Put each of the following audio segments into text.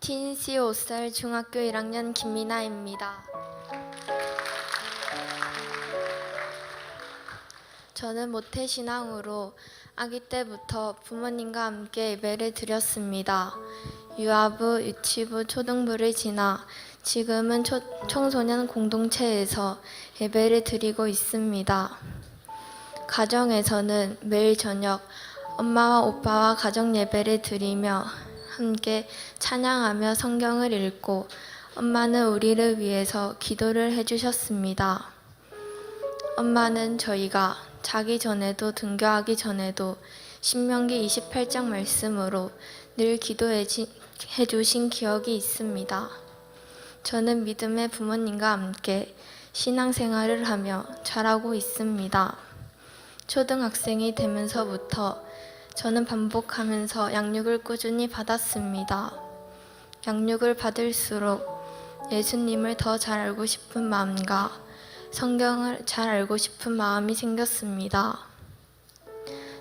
TNC 5살 중학교 1학년 김미나입니다. 저는 모태신앙으로 아기 때부터 부모님과 함께 예배를 드렸습니다. 유아부, 유치부, 초등부를 지나 지금은 청소년 공동체에서 예배를 드리고 있습니다. 가정에서는 매일 저녁 엄마와 오빠와 가정 예배를 드리며 함께 찬양하며 성경을 읽고 엄마는 우리를 위해서 기도를 해주셨습니다. 엄마는 저희가 자기 전에도 등교하기 전에도 신명기 28장 말씀으로 늘 기도해 주신 기억이 있습니다. 저는 믿음의 부모님과 함께 신앙생활을 하며 자라고 있습니다. 초등학생이 되면서부터 저는 반복하면서 양육을 꾸준히 받았습니다. 양육을 받을수록 예수님을 더 잘 알고 싶은 마음과 성경을 잘 알고 싶은 마음이 생겼습니다.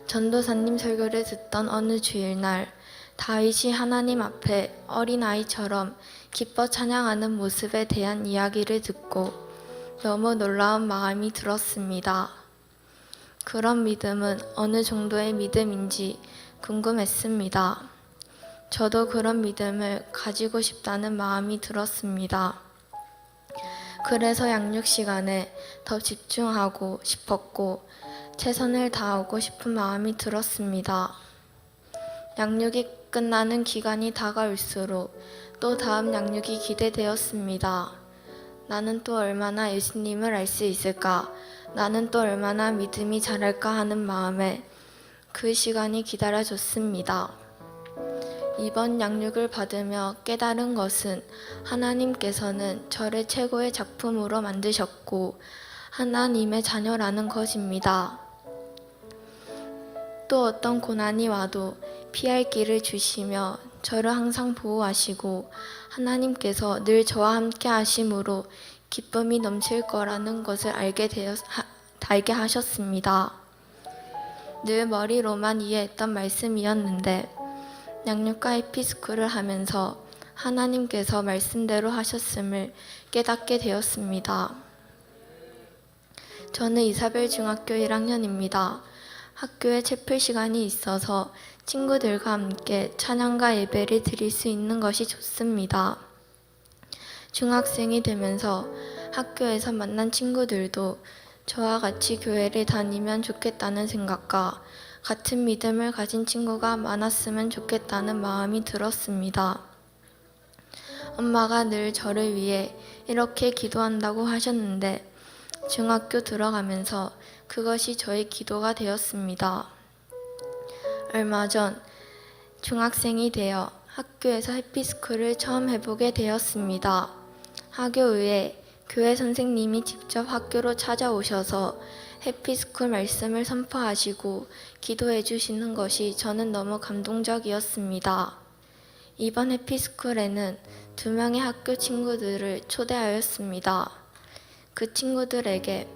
전도사님 설교를 듣던 어느 주일날 다윗이 하나님 앞에 어린아이처럼 기뻐 찬양하는 모습에 대한 이야기를 듣고 너무 놀라운 마음이 들었습니다. 그런 믿음은 어느 정도의 믿음인지 궁금했습니다. 저도 그런 믿음을 가지고 싶다는 마음이 들었습니다. 그래서 양육 시간에 더 집중하고 싶었고 최선을 다하고 싶은 마음이 들었습니다. 양육이 끝나는 기간이 다가올수록 또 다음 양육이 기대되었습니다. 나는 또 얼마나 예수님을 알 수 있을까? 나는 또 얼마나 믿음이 자랄까 하는 마음에 그 시간이 기다려졌습니다. 이번 양육을 받으며 깨달은 것은 하나님께서는 저를 최고의 작품으로 만드셨고 하나님의 자녀라는 것입니다. 또 어떤 고난이 와도 피할 길을 주시며 저를 항상 보호하시고 하나님께서 늘 저와 함께 하심으로 기쁨이 넘칠 거라는 것을 알게 하셨습니다. 늘 머리로만 이해했던 말씀이었는데 양육과 에피스쿨을 하면서 하나님께서 말씀대로 하셨음을 깨닫게 되었습니다. 저는 이사벨 중학교 1학년입니다. 학교에 채플 시간이 있어서 친구들과 함께 찬양과 예배를 드릴 수 있는 것이 좋습니다. 중학생이 되면서 학교에서 만난 친구들도 저와 같이 교회를 다니면 좋겠다는 생각과 같은 믿음을 가진 친구가 많았으면 좋겠다는 마음이 들었습니다. 엄마가 늘 저를 위해 이렇게 기도한다고 하셨는데 중학교 들어가면서 그것이 저의 기도가 되었습니다. 얼마 전 중학생이 되어 학교에서 해피스쿨을 처음 해보게 되었습니다. 학교 외에 교회 선생님이 직접 학교로 찾아오셔서 해피스쿨 말씀을 선포하시고 기도해 주시는 것이 저는 너무 감동적이었습니다. 이번 해피스쿨에는 2명의 학교 친구들을 초대하였습니다. 그 친구들에게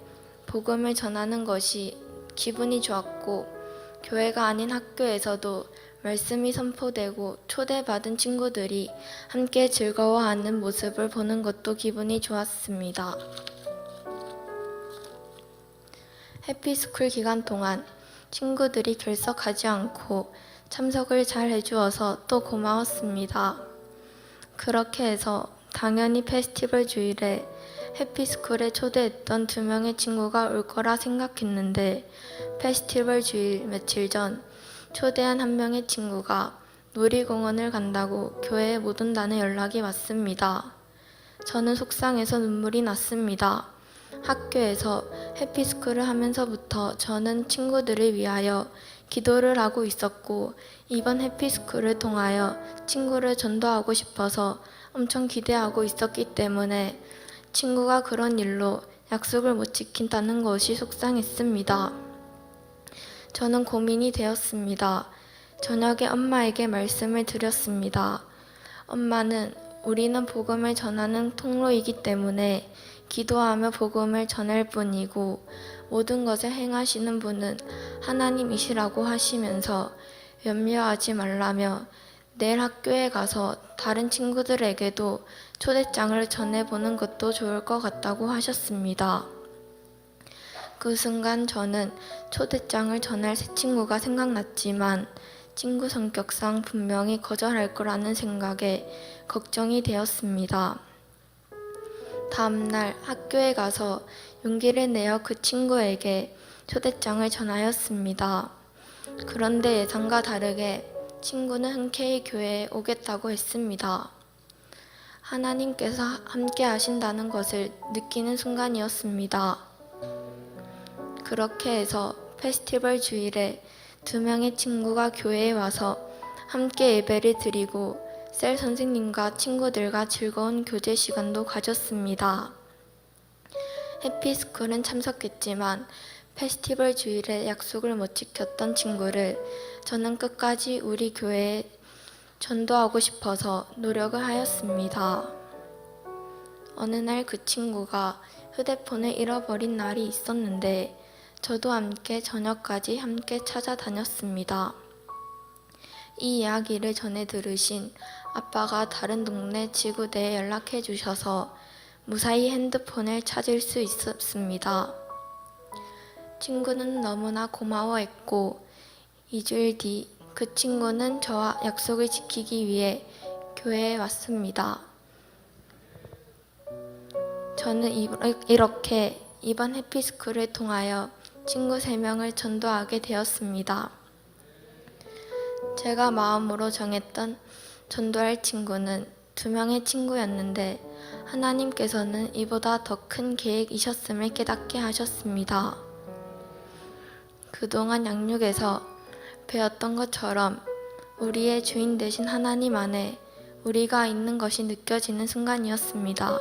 복음을 전하는 것이 기분이 좋았고 교회가 아닌 학교에서도 말씀이 선포되고 초대받은 친구들이 함께 즐거워하는 모습을 보는 것도 기분이 좋았습니다. 해피스쿨 기간 동안 친구들이 결석하지 않고 참석을 잘 해주어서 또 고마웠습니다. 그렇게 해서 당연히 페스티벌 주일에 해피스쿨에 초대했던 2명의 친구가 올 거라 생각했는데 페스티벌 주일 며칠 전 초대한 1명의 친구가 놀이공원을 간다고 교회에 못 온다는 연락이 왔습니다. 저는 속상해서 눈물이 났습니다. 학교에서 해피스쿨을 하면서부터 저는 친구들을 위하여 기도를 하고 있었고 이번 해피스쿨을 통하여 친구를 전도하고 싶어서 엄청 기대하고 있었기 때문에 친구가 그런 일로 약속을 못 지킨다는 것이 속상했습니다. 저는 고민이 되었습니다. 저녁에 엄마에게 말씀을 드렸습니다. 엄마는 우리는 복음을 전하는 통로이기 때문에 기도하며 복음을 전할 뿐이고 모든 것을 행하시는 분은 하나님이시라고 하시면서 염려하지 말라며 내일 학교에 가서 다른 친구들에게도 초대장을 전해보는 것도 좋을 것 같다고 하셨습니다. 그 순간 저는 초대장을 전할 새 친구가 생각났지만 친구 성격상 분명히 거절할 거라는 생각에 걱정이 되었습니다. 다음날 학교에 가서 용기를 내어 그 친구에게 초대장을 전하였습니다. 그런데 예상과 다르게 친구는 흔쾌히 교회에 오겠다고 했습니다. 하나님께서 함께 하신다는 것을 느끼는 순간이었습니다. 그렇게 해서 페스티벌 주일에 2명의 친구가 교회에 와서 함께 예배를 드리고 셀 선생님과 친구들과 즐거운 교제 시간도 가졌습니다. 해피스쿨은 참석했지만 페스티벌 주일에 약속을 못 지켰던 친구를 저는 끝까지 우리 교회에 전도하고 싶어서 노력을 하였습니다. 어느 날 그 친구가 휴대폰을 잃어버린 날이 있었는데 저도 함께 저녁까지 함께 찾아다녔습니다. 이 이야기를 전해 들으신 아빠가 다른 동네 지구대에 연락해 주셔서 무사히 핸드폰을 찾을 수 있었습니다. 친구는 너무나 고마워했고 2주일 뒤 그 친구는 저와 약속을 지키기 위해 교회에 왔습니다. 저는 이렇게 이번 해피스쿨을 통하여 친구 3명을 전도하게 되었습니다. 제가 마음으로 정했던 전도할 친구는 2명의 친구였는데 하나님께서는 이보다 더 큰 계획이셨음을 깨닫게 하셨습니다. 그동안 양육에서 배웠던 것처럼 우리의 주인 되신 하나님 안에 우리가 있는 것이 느껴지는 순간이었습니다.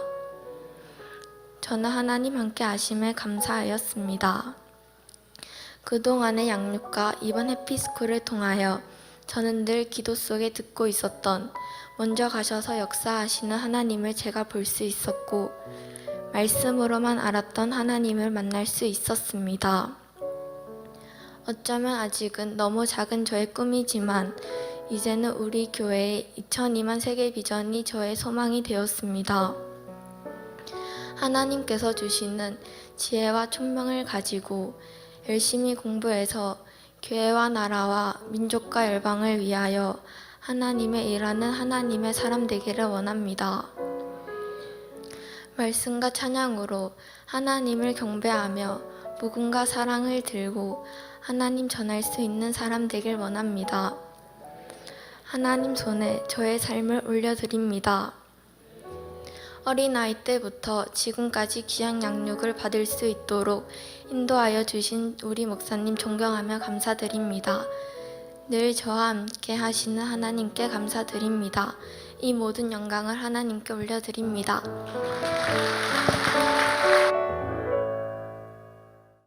저는 하나님 함께 하심에 감사하였습니다. 그동안의 양육과 이번 해피스쿨을 통하여 저는 늘 기도 속에 듣고 있었던 먼저 가셔서 역사하시는 하나님을 제가 볼 수 있었고 말씀으로만 알았던 하나님을 만날 수 있었습니다. 어쩌면 아직은 너무 작은 저의 꿈이지만 이제는 우리 교회의 2002만 세계 비전이 저의 소망이 되었습니다. 하나님께서 주시는 지혜와 총명을 가지고 열심히 공부해서 교회와 나라와 민족과 열방을 위하여 하나님의 일하는 하나님의 사람 되기를 원합니다. 말씀과 찬양으로 하나님을 경배하며 복음과 사랑을 들고 하나님 전할 수 있는 사람 되길 원합니다. 하나님 손에 저의 삶을 올려드립니다. 어린아이 때부터 지금까지 귀한 양육을 받을 수 있도록 인도하여 주신 우리 목사님 존경하며 감사드립니다. 늘 저와 함께 하시는 하나님께 감사드립니다. 이 모든 영광을 하나님께 올려드립니다.